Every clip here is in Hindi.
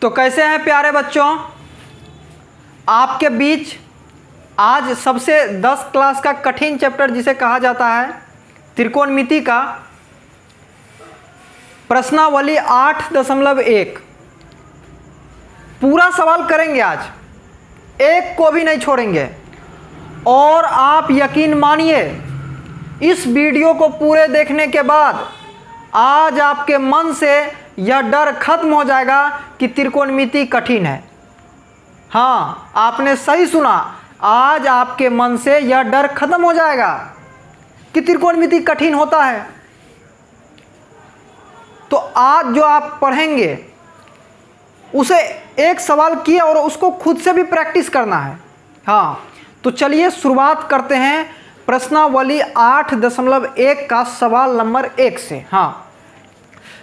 तो कैसे हैं प्यारे बच्चों, आपके बीच आज सबसे 10 क्लास का कठिन चैप्टर जिसे कहा जाता है त्रिकोणमिति का प्रश्नावली 8.1 पूरा सवाल करेंगे। आज एक को भी नहीं छोड़ेंगे और आप यकीन मानिए इस वीडियो को पूरे देखने के बाद आज आपके मन से यह डर खत्म हो जाएगा कि त्रिकोणमिति कठिन है। हाँ, आपने सही सुना, आज आपके मन से यह डर खत्म हो जाएगा कि त्रिकोणमिति कठिन होता है। तो आज जो आप पढ़ेंगे उसे एक सवाल किए और उसको खुद से भी प्रैक्टिस करना है। हाँ, तो चलिए शुरुआत करते हैं प्रश्नावली 8.1 का सवाल नंबर 1 से। हाँ,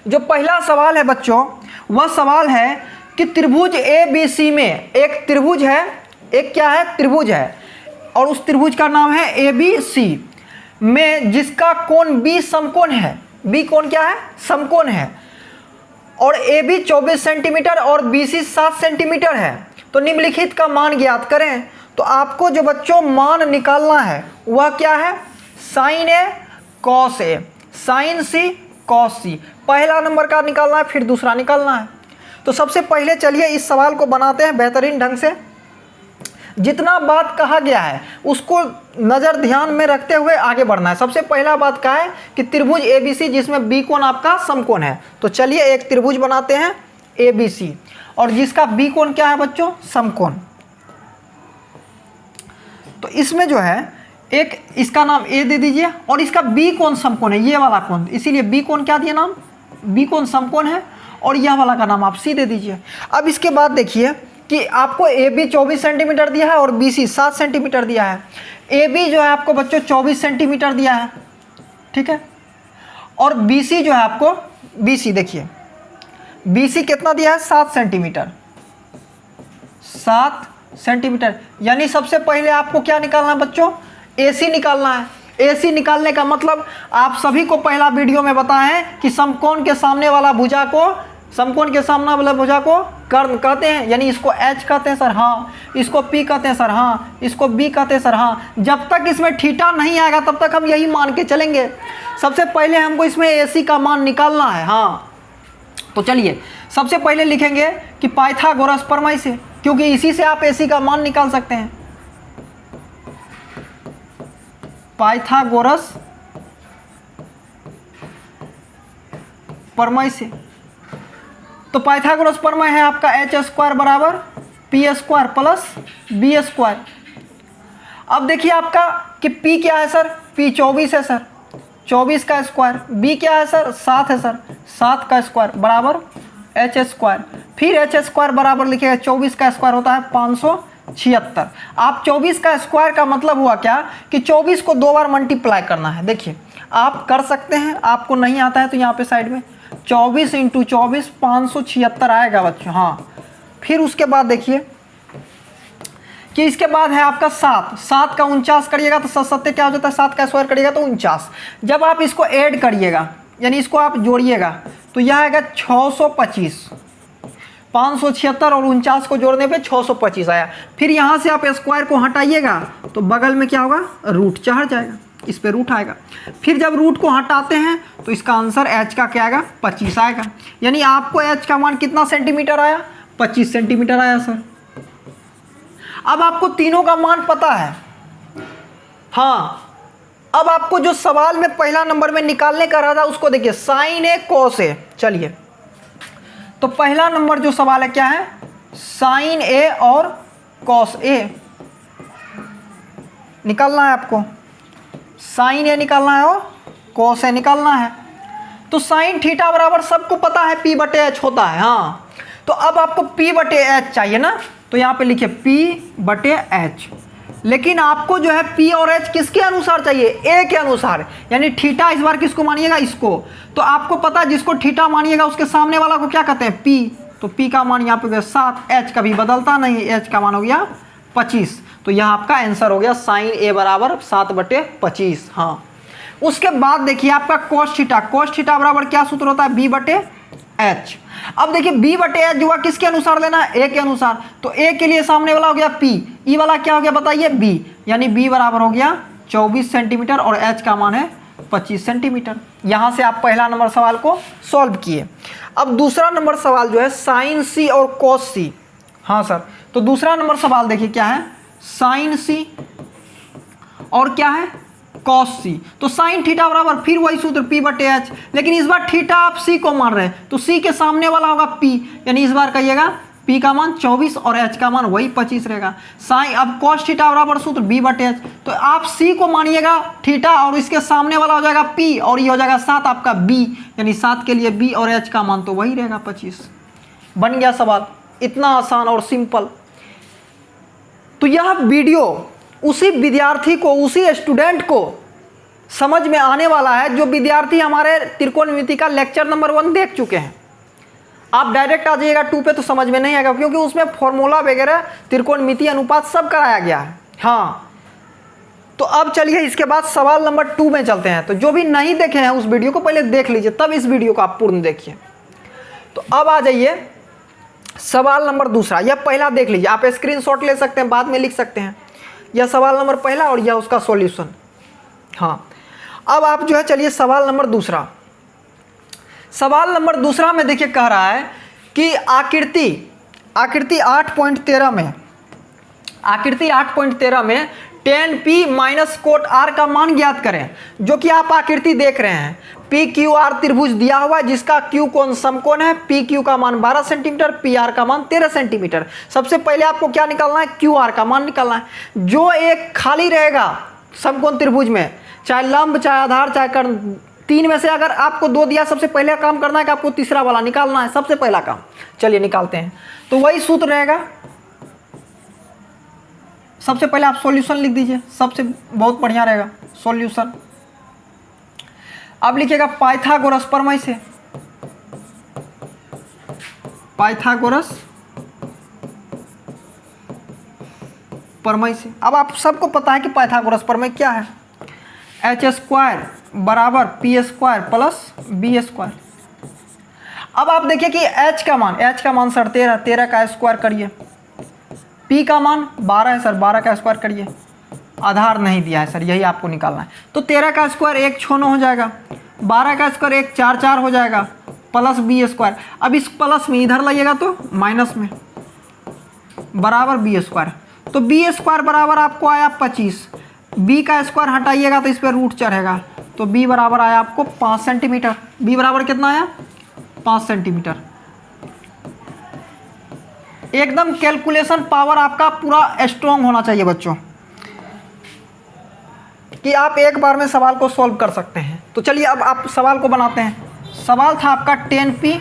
जो पहला सवाल है बच्चों, वह सवाल है कि त्रिभुज ABC में एक त्रिभुज है, एक क्या है, त्रिभुज है, और उस त्रिभुज का नाम है ABC में जिसका कोण B समकोण है। B कोण क्या है, समकोण है, और AB 24 सेंटीमीटर और BC 7 सेंटीमीटर है। तो निम्नलिखित का मान ज्ञात करें। तो आपको जो बच्चों मान निकालना है वह क्या है, sine A cos A, sine C cos C। पहला नंबर का निकालना है, फिर दूसरा निकालना है। तो सबसे पहले चलिए इस सवाल को बनाते हैं बेहतरीन ढंग से। जितना बात कहा गया है उसको नज़र ध्यान में रखते हुए आगे बढ़ना है। सबसे पहला बात क्या है कि त्रिभुज ABC जिसमें B कोण आपका समकोण है। तो चलिए एक त्रिभुज बनाते हैं ABC और जिसका B कोण क्या है बच्चों, समकोण। तो इसमें जो है एक इसका नाम A दे दीजिए और इसका B कोण समकोण है, ये वाला कोण, इसीलिए B कोण क्या दिया नाम, B कोण समकोण है, और यह वाला का नाम आप C दे दीजिए। अब इसके बाद देखिए कि आपको AB 24 सेंटीमीटर दिया है और BC 7 सेंटीमीटर दिया है। AB जो है आपको बच्चों 24 सेंटीमीटर दिया है, ठीक है, और BC जो है आपको, BC देखिए BC कितना दिया है, 7 सेंटीमीटर, 7 सेंटीमीटर। यानी सबसे पहले आपको क्या निकालना है बच्चों, AC निकालना है। AC निकालने का मतलब आप सभी को पहला वीडियो में बताए हैं कि समकोण के सामने वाला भुजा को, समकोण के सामने वाला भुजा को कर्ण कहते हैं। यानी इसको H कहते हैं सर, हाँ, इसको P कहते हैं सर, हाँ, इसको B कहते हैं सर, हाँ। जब तक इसमें थीटा नहीं आएगा तब तक हम यही मान के चलेंगे। सबसे पहले हमको इसमें AC का मान निकालना है। हाँ, तो चलिए सबसे पहले लिखेंगे कि पाइथागोरस प्रमेय से, क्योंकि इसी से आप AC का मान निकाल सकते हैं। पाइथागोरस प्रमेय से। तो पाइथागोरस प्रमेय है आपका h² बराबर p² प्लस b²। अब देखिए आपका कि p क्या है सर, p 24 है सर, 24 का स्क्वायर, b क्या है सर, 7 है सर, 7 का स्क्वायर बराबर h²। फिर h² बराबर लिखिएगा 24 का स्क्वायर होता है 576। आप 24 का स्क्वायर का मतलब हुआ क्या कि 24 को 2 बार मल्टीप्लाई करना है। देखिए आप कर सकते हैं, आपको नहीं आता है तो यहाँ पे साइड में 24 × 24 576 आएगा बच्चों। हाँ, फिर उसके बाद देखिए कि इसके बाद है आपका 7 का 49 करिएगा तो 7 7 क्या हो जाता है, 7 का स्क्वायर करिएगा तो 49। जब आप इसको ऐड करिएगा यानी इसको आप जोड़िएगा तो यह आएगा 625। 576 और 49 को जोड़ने पे 625 आया। फिर यहाँ से आप स्क्वायर को हटाइएगा तो बगल में क्या होगा, रूट चढ़ जाएगा, इस पे रूट आएगा। फिर जब रूट को हटाते हैं तो इसका आंसर h का क्या आएगा, 25 आएगा। यानी आपको h का मान कितना सेंटीमीटर आया, 25 सेंटीमीटर आया सर। अब आपको तीनों का मान पता है। हाँ, अब आपको जो सवाल में पहला नंबर में निकालने का रहा था उसको देखिए, साइन A कॉस A। चलिए तो पहला नंबर जो सवाल है क्या है, साइन A और कॉस A निकालना है आपको। साइन A निकालना है और कॉस A निकालना है। तो साइन थीटा बराबर सबको पता है P/H होता है। हाँ, तो अब आपको P/H चाहिए ना, तो यहाँ पे लिखिए P/H। लेकिन आपको जो है P और H किसके अनुसार चाहिए, A के अनुसार। यानी थीटा इस बार किसको मानिएगा, इसको। तो आपको पता है जिसको थीटा मानिएगा उसके सामने वाला को क्या कहते हैं, P। तो P का मान यहाँ पे गया 7, H कभी बदलता नहीं, H का मान हो गया 25। तो यह आपका आंसर हो गया साइन A बराबर 7/25। हाँ, उसके बाद देखिए आपका cos थीटा बराबर क्या सूत्र होता है, एच। अब देखिए बी बटे एच जो किसके अनुसार लेना है, ए के अनुसार। तो ए के लिए सामने वाला हो गया पी, ई वाला क्या हो गया बताइए बी, यानी बी बराबर हो गया 24 सेंटीमीटर और एच का मान है 25 सेंटीमीटर। यहाँ से आप पहला नंबर सवाल को सॉल्व किए। अब दूसरा नंबर सवाल जो है साइन सी और कॉस सी। हाँ सर, तो दूसरा नंबर सवाल देखिए क्या है, साइन सी और क्या है कॉस सी। तो साइन थीटा बराबर फिर वही सूत्र पी बटे एच, लेकिन इस बार थीटा आप सी को मान रहे हैं तो सी के सामने वाला होगा पी, यानी इस बार कहिएगा पी का मान 24 और एच का मान वही 25 रहेगा। साइन अब कॉस थीटा बराबर सूत्र बी बटे एच, तो आप सी को मानिएगा थीटा और इसके सामने वाला हो जाएगा पी और ये हो जाएगा 7 आपका बी, यानी 7 के लिए बी और एच का मान तो वही रहेगा 25। बन गया सवाल, इतना आसान और सिंपल। तो यह वीडियो उसी विद्यार्थी को, उसी स्टूडेंट को समझ में आने वाला है जो विद्यार्थी हमारे त्रिकोणमिति का लेक्चर नंबर 1 देख चुके हैं। आप डायरेक्ट आ जाइएगा 2 पे तो समझ में नहीं आएगा, क्योंकि उसमें फॉर्मूला वगैरह त्रिकोणमिति अनुपात सब कराया गया है। हाँ, तो अब चलिए इसके बाद सवाल नंबर 2 में चलते हैं। तो जो भी नहीं देखे हैं उस वीडियो को पहले देख लीजिए, तब इस वीडियो को आप पूर्ण देखिए। तो अब आ जाइए सवाल नंबर दूसरा, यह पहला देख लीजिए, आप स्क्रीनशॉट ले सकते हैं, बाद में लिख सकते हैं। यह सवाल नंबर पहला और यह उसका सॉल्यूशन। हाँ, अब आप जो है चलिए सवाल नंबर दूसरा। सवाल नंबर दूसरा में देखिए कह रहा है कि आकृति 8.13 में tan p minus cot r का मान ज्ञात करें। जो कि आप आकृति देख रहे हैं, पी क्यू आर त्रिभुज दिया हुआ है जिसका क्यू कोण समकोण है, पी क्यू का मान 12 सेंटीमीटर, पी आर का मान 13 सेंटीमीटर। सबसे पहले आपको क्या निकालना है, क्यू आर का मान निकालना है। जो एक खाली रहेगा समकोण त्रिभुज में, चाहे लंब चाहे आधार चाहे कर्ण, 3 में से अगर आपको 2 दिया, सबसे पहले काम करना है कि आपको तीसरा वाला निकालना है, सबसे पहला काम। चलिए निकालते हैं। तो वही सूत्र रहेगा, सबसे पहले आप सॉल्यूशन लिख दीजिए, सबसे बहुत बढ़िया रहेगा सॉल्यूशन। अब लिखिएगा पाइथागोरस प्रमेय से, पाइथागोरस प्रमेय से। अब आप सबको पता है कि पाइथागोरस प्रमेय क्या है, h² बराबर p² प्लस b²। अब आप देखिए कि h का मान सर 13 का स्क्वायर करिए, p का मान 12 है सर, 12 का स्क्वायर करिए। आधार नहीं दिया है सर, यही आपको निकालना है। तो 13 का स्क्वायर 1 6 9 हो जाएगा, 12 का स्क्वायर 1 4 4 हो जाएगा, प्लस b²। अब इस प्लस में इधर लाइएगा तो माइनस में, बराबर b²। तो b² बराबर आपको आया 25, b का स्क्वायर हटाइएगा तो इस पर रूट चढ़ेगा, तो b बराबर आया आपको 5 सेंटीमीटर। b बराबर कितना आया, 5 सेंटीमीटर। एकदम कैलकुलेशन पावर आपका पूरा स्ट्रॉन्ग होना चाहिए बच्चों, कि आप एक बार में सवाल को सॉल्व कर सकते हैं। तो चलिए अब आप सवाल को बनाते हैं। सवाल था आपका tan p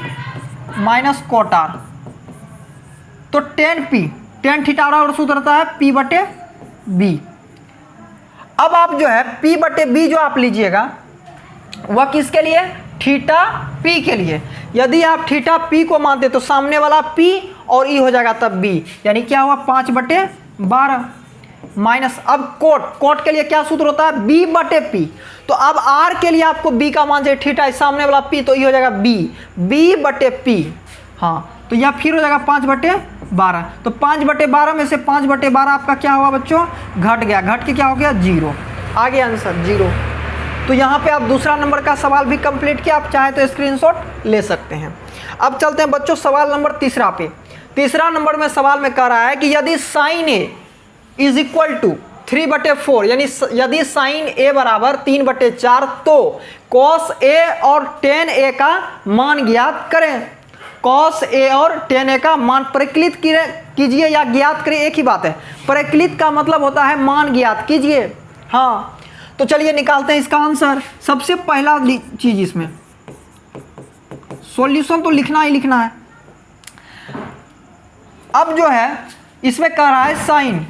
minus cot r। तो tan थीटा बराबर सूत्र रहता है p बटे b। अब आप जो है p बटे b जो आप लीजिएगा वह किसके लिए, थीटा p के लिए। यदि आप थीटा p को मानते तो सामने वाला p और e हो जाएगा तब b, यानी क्या हुआ 5/12 माइनस। अब कोट के लिए क्या सूत्र होता है, b बटे p। तो अब r के लिए आपको b का मान चाहिए, थीटा सामने वाला p, तो ये हो जाएगा b बटे p। हाँ, तो यह फिर हो जाएगा 5/12। तो 5/12 में से 5/12 आपका क्या हुआ बच्चों, घट गया, घट के क्या हो गया 0, आ गया आंसर 0। तो यहाँ पे आप दूसरा नंबर का सवाल भी कंप्लीट किया, आप चाहे तो स्क्रीनशॉट ले सकते हैं। अब चलते हैं बच्चों सवाल नंबर तीसरा पे। तीसरा नंबर में सवाल में कह रहा है कि यदि sine a is equal to 3/4, यानी यदि साइन a बराबर 3/4 तो कॉस a और tan a का मान ज्ञात करें। कॉस a और tan a का मान परिकलित कीजिए या ज्ञात करें, एक ही बात है। परिकलित का मतलब होता है मान ज्ञात कीजिए। हाँ, तो चलिए निकालते हैं इसका आंसर। सबसे पहला चीज इसमें सॉल्यूशन तो लिखना ही लिखना है। अब जो है इसमें कह रहा है साइन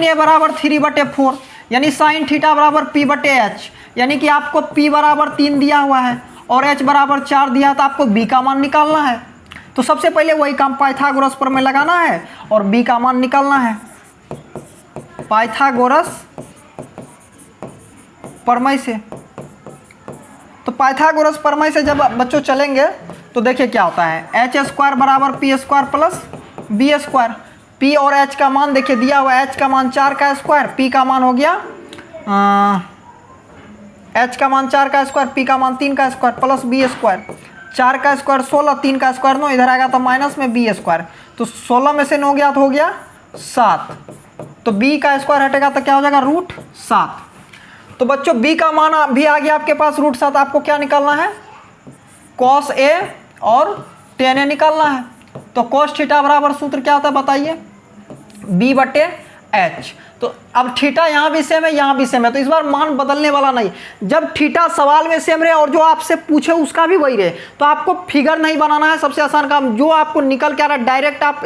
a बराबर 3/4, यानी साइन थीटा बराबर p बटे h, यानी कि आपको p बराबर 3 दिया हुआ है और h बराबर 4 दिया, तो आपको b का मान निकालना है। तो सबसे पहले वही काम पाइथागोरस प्रमेय लगाना है और b का मान निकालना है। पाइथागोरस प्रमेय से तो पाइथागोरस प्रमेय से जब बच्चों चलेंगे तो देखिए क्या होता है, एच स्क्वायर बराबर P square plus B square. P और एच का मान देखिए दिया हुआ है, एच का मान 4 का स्क्वायर, पी का मान हो गया एच का मान 4 का स्क्वायर, पी का मान 3 का स्क्वायर प्लस बी स्क्वायर। 4 का स्क्वायर 16, 3 का स्क्वायर 9, इधर आएगा तो माइनस में बी स्क्वायर। तो 16 में से 9 गया तो हो गया 7, तो बी का स्क्वायर हटेगा तो क्या हो जाएगा √7। तो बच्चों बी का मान भी आ गया आपके पास √7। आपको क्या निकालना है, cos A और tan A निकालना है। तो cos थीटा बराबर सूत्र क्या होता है बताइए, B/H। तो अब थीटा यहाँ भी सेम है, यहाँ भी सेम है, तो इस बार मान बदलने वाला नहीं। जब थीटा सवाल में सेम रहे और जो आपसे पूछे उसका भी वही रहे, तो आपको फिगर नहीं बनाना है। सबसे आसान काम, जो आपको निकल के आ रहा है डायरेक्ट आप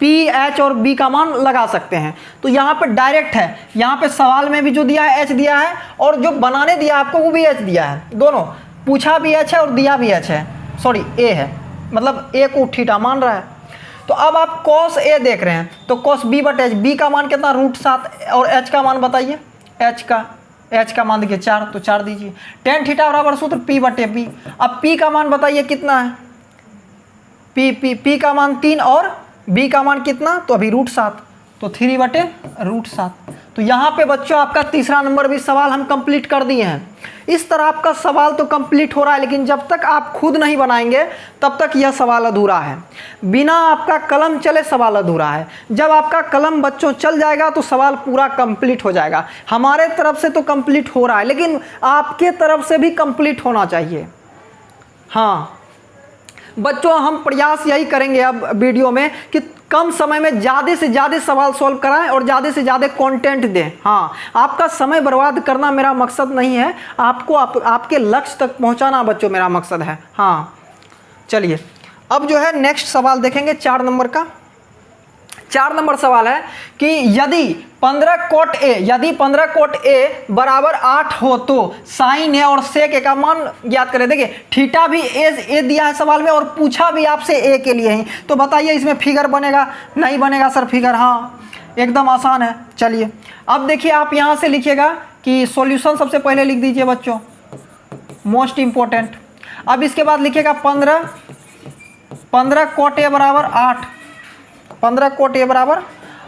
P, H और B का मान लगा सकते हैं। तो यहाँ पे डायरेक्ट है, यहाँ पे सवाल में भी जो दिया है H दिया है, और जो बनाने दिया आपको वो भी H दिया है। दोनों पूछा भी H है और दिया भी H है, सॉरी A है, मतलब A को थीटा मान रहा है। तो अब आप cos A देख रहे हैं, तो cos B/H, B का मान कितना √7 और H का मान बताइए, H का मान देखिए 4, तो 4 दीजिए। tan थीटा बराबर सूत्र P/P। अब P का मान बताइए कितना है, P का मान 3 और B का मान कितना, तो अभी √7, तो 3/√7। तो यहाँ पे बच्चों आपका तीसरा नंबर भी सवाल हम कंप्लीट कर दिए हैं। इस तरह आपका सवाल तो कंप्लीट हो रहा है, लेकिन जब तक आप खुद नहीं बनाएंगे तब तक यह सवाल अधूरा है। बिना आपका कलम चले सवाल अधूरा है। जब आपका कलम बच्चों चल जाएगा तो सवाल पूरा कंप्लीट हो जाएगा। हमारे तरफ से तो कंप्लीट हो रहा है, लेकिन आपके तरफ से भी कंप्लीट होना चाहिए। हाँ बच्चों, हम प्रयास यही करेंगे अब वीडियो में कि कम समय में ज़्यादा से ज़्यादा सवाल सॉल्व कराएं और ज़्यादा से ज़्यादा कंटेंट दें। हाँ, आपका समय बर्बाद करना मेरा मकसद नहीं है, आपको आपके लक्ष्य तक पहुंचाना बच्चों मेरा मकसद है। हाँ चलिए, अब जो है नेक्स्ट सवाल देखेंगे 4 नंबर का। 4 नंबर सवाल है कि यदि 15 cot A बराबर 8 हो तो sin A और sec A का मान ज्ञात करें। देखिए थीटा भी A दिया है सवाल में और पूछा भी आपसे A के लिए ही, तो बताइए इसमें फिगर बनेगा नहीं बनेगा सर फिगर? हाँ एकदम आसान है। चलिए अब देखिए, आप यहाँ से लिखिएगा कि सॉल्यूशन सबसे पहले लिख दीजिए बच्चों, मोस्ट इम्पोर्टेंट। अब इसके बाद लिखिएगा 15 cot A बराबर 8, 15 cot A बराबर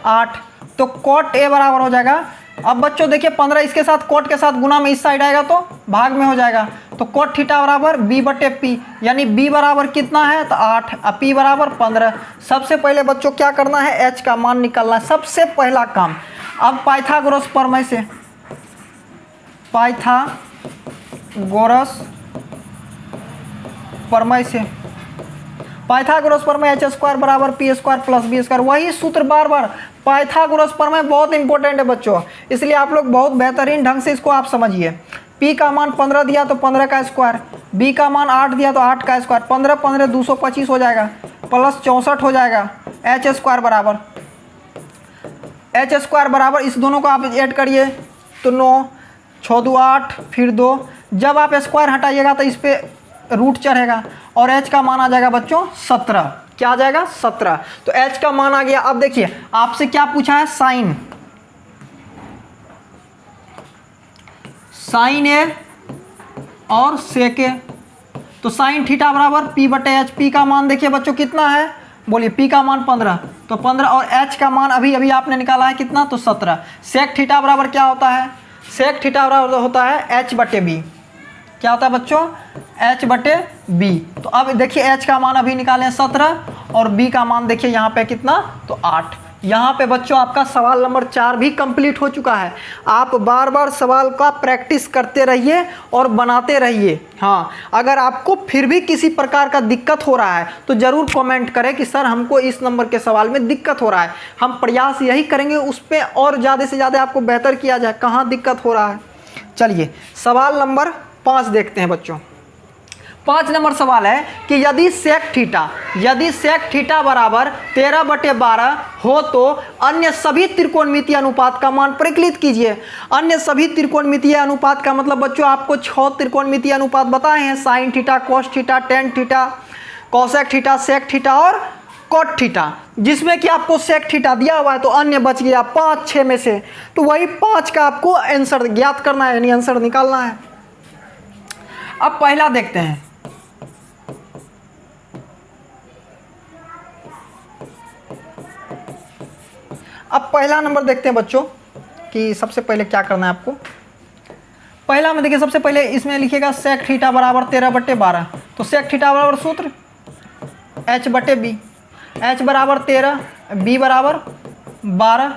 8, तो cot A बराबर हो जाएगा। अब बच्चों देखिए 15 इसके साथ cot के साथ गुना में इस साइड आएगा तो भाग में हो जाएगा, तो cot थीटा बराबर B/P, यानी B बराबर कितना है तो 8, अब P बराबर 15। सबसे पहले बच्चों क्या करना है, H का मान निकालना है, सबसे पहला काम। अब पाइथागोरस प्रमेय से, पाइथागोरस प्रमेय H स्क्वायर बराबर P square plus B square, वही सूत्र बार बार। पाइथागोरस प्रमेय बहुत इंपॉर्टेंट है बच्चों, इसलिए आप लोग बहुत बेहतरीन ढंग से इसको आप समझिए। P का मान 15 दिया तो 15 का स्क्वायर, B का मान 8 दिया तो 8 का स्क्वायर, 15 15 225 हो जाएगा, प्लस 64 हो जाएगा। H स्क्वायर बराबर इस दोनों को आप ऐड करिए तो 9, 6 2 8, फिर 2। जब आप स्क्वायर हटाइएगा तो इस पर रूट चढ़ेगा और H का मान आ जाएगा बच्चों 17। क्या आ जाएगा 17, तो H का मान आ गया। अब देखिए आपसे क्या पूछा है, साइन A और sec A, तो साइन थीटा बराबर P/H। P का मान देखिए बच्चों कितना है, बोलिए P का मान 15, तो 15 और H का मान अभी आपने निकाला है कितना, तो 17। sec थीटा बराबर क्या होता है, sec थीटा बराबर होता है H/B। क्या होता है बच्चों, H/B। तो अब देखिए H का मान अभी निकालें 17 और B का मान देखिए यहाँ पे कितना, तो 8। यहाँ पे बच्चों आपका सवाल नंबर 4 भी कंप्लीट हो चुका है। आप बार बार सवाल का प्रैक्टिस करते रहिए और बनाते रहिए। हाँ, अगर आपको फिर भी किसी प्रकार का दिक्कत हो रहा है तो ज़रूर कमेंट करें कि सर हमको इस नंबर के सवाल में दिक्कत हो रहा है। हम प्रयास यही करेंगे उस पर और ज़्यादा से ज़्यादा आपको बेहतर किया जाए, कहाँ दिक्कत हो रहा है। चलिए सवाल नंबर 5 देखते हैं बच्चों। 5 नंबर सवाल है कि यदि सेक थीटा बराबर 13/12 हो तो अन्य सभी त्रिकोणमितीय अनुपात का मान परिकलित कीजिए। अन्य सभी त्रिकोणमितीय अनुपात का मतलब बच्चों आपको 6 त्रिकोणमितीय अनुपात बताए हैं, sine theta, cos theta, tan theta, cosec theta, sec theta और कॉट थीटा, जिसमें कि आपको सेक थीटा दिया हुआ है तो अन्य बच गया 5 6 में से, तो वही 5 का आपको आंसर ज्ञात करना है, यानी आंसर निकालना है। अब पहला देखते हैं। अब पहला नंबर देखते हैं बच्चों कि सबसे पहले क्या करना है आपको। पहला में देखिए, सबसे पहले इसमें लिखिएगा सेक थीटा बराबर 13/12। तो सेक थीटा बराबर सूत्र h/b, h बराबर 13, b बराबर 12।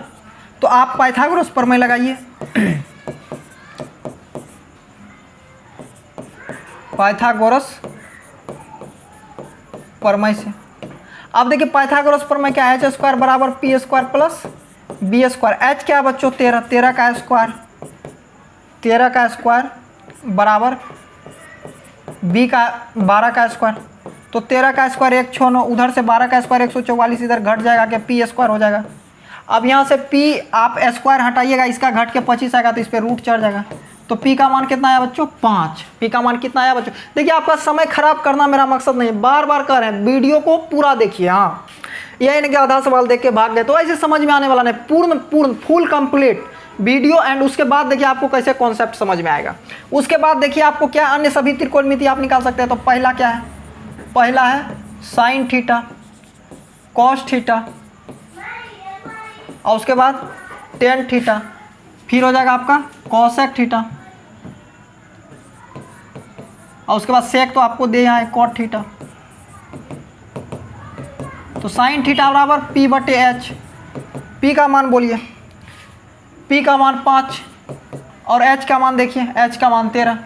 तो आप पाइथागोरस प्रमेय लगाइए। पाइथागोरस प्रमेय से अब देखिए पाइथागोरस प्रमेय क्या है, h² बराबर p² प्लस b²। h क्या है बच्चों 13, 13 का स्क्वायर, 13 का स्क्वायर बराबर b का 12 का स्क्वायर। तो 13 का स्क्वायर 169, उधर से 12 का स्क्वायर 144, इधर घट जाएगा कि p² हो जाएगा। अब यहाँ से p आप स्क्वायर हटाइएगा, इसका घट के 25 आएगा तो इस पर रूट चढ़ जाएगा। तो p का मान कितना आया बच्चों 5। p का मान कितना आया बच्चों। देखिए आपका समय खराब करना मेरा मकसद नहीं है, बार बार कह रहे हैं वीडियो को पूरा देखिए। हाँ, यही नहीं कि आधा सवाल देख के भाग गए तो ऐसे समझ में आने वाला नहीं। पूर्ण फुल कंप्लीट वीडियो एंड उसके बाद देखिए आपको कैसे कॉन्सेप्ट समझ में आएगा। उसके बाद देखिए आपको क्या अन्य सभी त्रिकोणमिति आप निकाल सकते हैं। तो पहला क्या है, पहला है साइन थीटा कॉस थीटा और उसके बाद टेन थीटा, फिर हो जाएगा आपका कॉसेक थीटा और उसके बाद सेक तो आपको दे यहाँ है कॉट थीटा। तो साइन थीटा बराबर p/h, p का मान बोलिए, p का मान 5 और h का मान देखिए, h का मान 13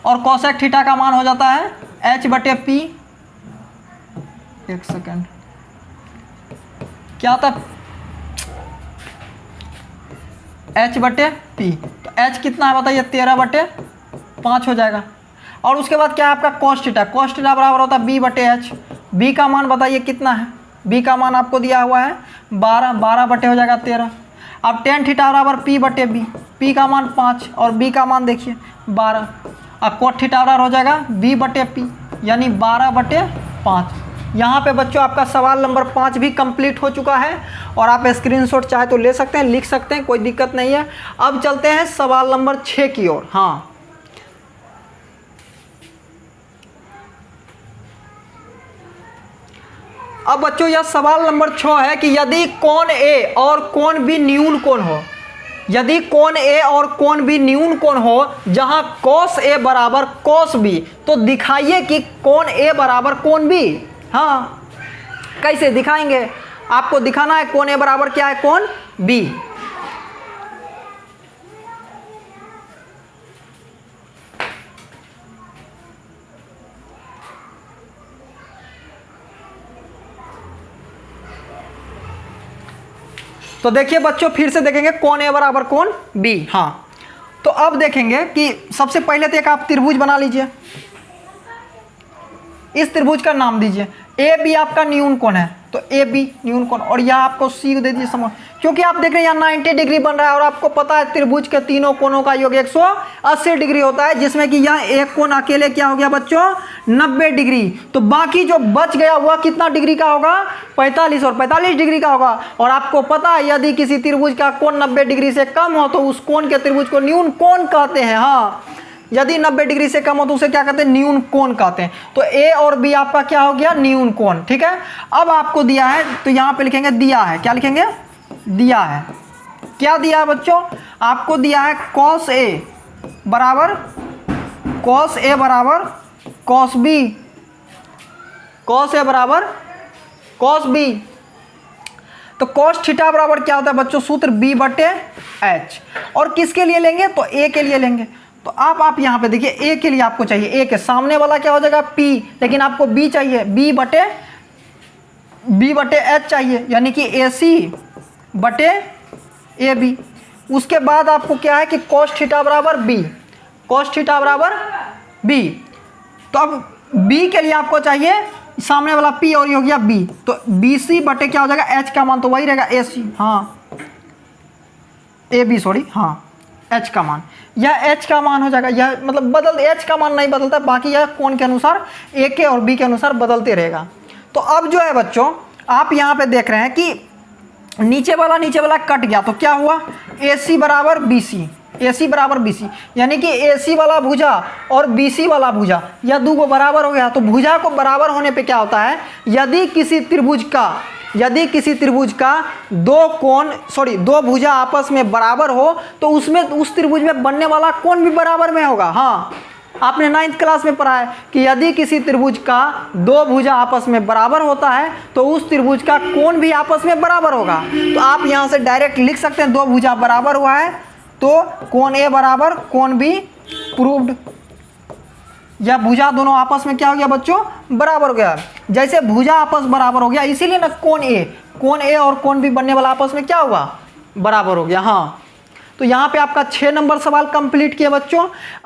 और कॉसेक थीटा का मान हो जाता है h/p। एक सेकेंड, क्या था h/p। तो h कितना है बताइए 13/5 हो जाएगा। और उसके बाद क्या है आपका कॉस थीटा, कॉस थीटा बराबर होता है b/h। b का मान बताइए कितना है, b का मान आपको दिया हुआ है 12, 12 बटे हो जाएगा 13। अब टेन थीटा बराबर p/b, p का मान 5 और b का मान देखिए 12। अब कॉट थीटा बराबर हो जाएगा b/p यानी 12/5। यहाँ पे बच्चों आपका सवाल नंबर 5 भी कंप्लीट हो चुका है और आप स्क्रीनशॉट चाहे तो ले सकते हैं, लिख सकते हैं, कोई दिक्कत नहीं है। अब चलते हैं सवाल नंबर 6 की ओर। हाँ, अब बच्चों यह सवाल नंबर 6 है कि यदि कोण A और कोण B न्यून कोण हो, यदि कोण A और कोण B न्यून कोण हो जहां cos A बराबर cos B, तो दिखाइए कि कोण A बराबर कोण B। हाँ, कैसे दिखाएंगे, आपको दिखाना है कोण A बराबर क्या है कोण B। तो देखिए बच्चों फिर से देखेंगे कोण A बराबर कोण B। हाँ, तो अब देखेंगे कि सबसे पहले तो एक आप त्रिभुज बना लीजिए, इस त्रिभुज का नाम दीजिए ए बी आपका न्यून कोण है। तो ए बी न्यून कोण और यह आपको सी दे दीजिए समझ, क्योंकि आप देख रहे हैं यहाँ 90 डिग्री बन रहा है और आपको पता है त्रिभुज के तीनों कोणों का योग 180 डिग्री होता है, जिसमें कि यह एक कोण अकेले क्या हो गया बच्चों 90 डिग्री। तो बाकी जो बच गया हुआ कितना डिग्री का होगा 45 और 45 डिग्री का होगा। और आपको पता है यदि किसी त्रिभुज का कोण 90 डिग्री से कम हो तो उस कोण के त्रिभुज को न्यून कोण कहते हैं। हाँ, यदि 90 डिग्री से कम हो तो उसे क्या कहते हैं न्यून कोण कहते हैं। तो ए और बी आपका क्या हो गया न्यून कोण। ठीक है, अब आपको दिया है तो यहाँ पे लिखेंगे दिया है, क्या लिखेंगे दिया है। क्या दिया है बच्चों, आपको दिया है cos A बराबर cos A बराबर cos B, cos A बराबर cos B। तो cos थीटा बराबर क्या होता है बच्चों सूत्र b/h। और किसके लिए लेंगे तो a के लिए लेंगे। तो आप यहाँ पे देखिए a के लिए आपको चाहिए, a के सामने वाला क्या हो जाएगा p, लेकिन आपको b चाहिए b/h चाहिए, यानी कि AC/AB। उसके बाद आपको क्या है कि cos थीटा बराबर b, cos थीटा बराबर b। तो अब b के लिए आपको चाहिए सामने वाला p और ये हो गया b, तो BC बटे क्या हो जाएगा h का मान तो वही रहेगा AC। हाँ AB सॉरी, हाँ h का मान, यह h का मान हो जाएगा। यह मतलब h का मान नहीं बदलता, बाकी यह कोण के अनुसार a के और b के अनुसार बदलते रहेगा। तो अब जो है बच्चों आप यहाँ पे देख रहे हैं कि नीचे वाला कट गया, तो क्या हुआ AC बराबर BC, AC बराबर BC, यानी कि AC वाला भुजा और BC वाला भुजा यह दो बराबर हो गया। तो भुजा को बराबर होने पे क्या होता है, यदि किसी त्रिभुज का दो भुजा आपस में बराबर हो तो उसमें उस त्रिभुज में बनने वाला कोण भी बराबर में होगा। हाँ, आपने 9th क्लास में पढ़ा है कि यदि किसी त्रिभुज का दो भुजा आपस में बराबर होता है तो उस त्रिभुज का कोण भी आपस में बराबर होगा। तो आप यहाँ से डायरेक्ट लिख सकते हैं दो भुजा बराबर हुआ है तो कोण A बराबर कोण B प्रूव्ड। या भुजा दोनों आपस में क्या हो गया बच्चों, बराबर हो गया। जैसे भुजा आपस बराबर हो गया इसीलिए ना कोण A और कोण B बनने वाला आपस में क्या होगा, बराबर हो गया। हाँ, तो यहाँ पे आपका 6 नंबर सवाल कंप्लीट किया बच्चों।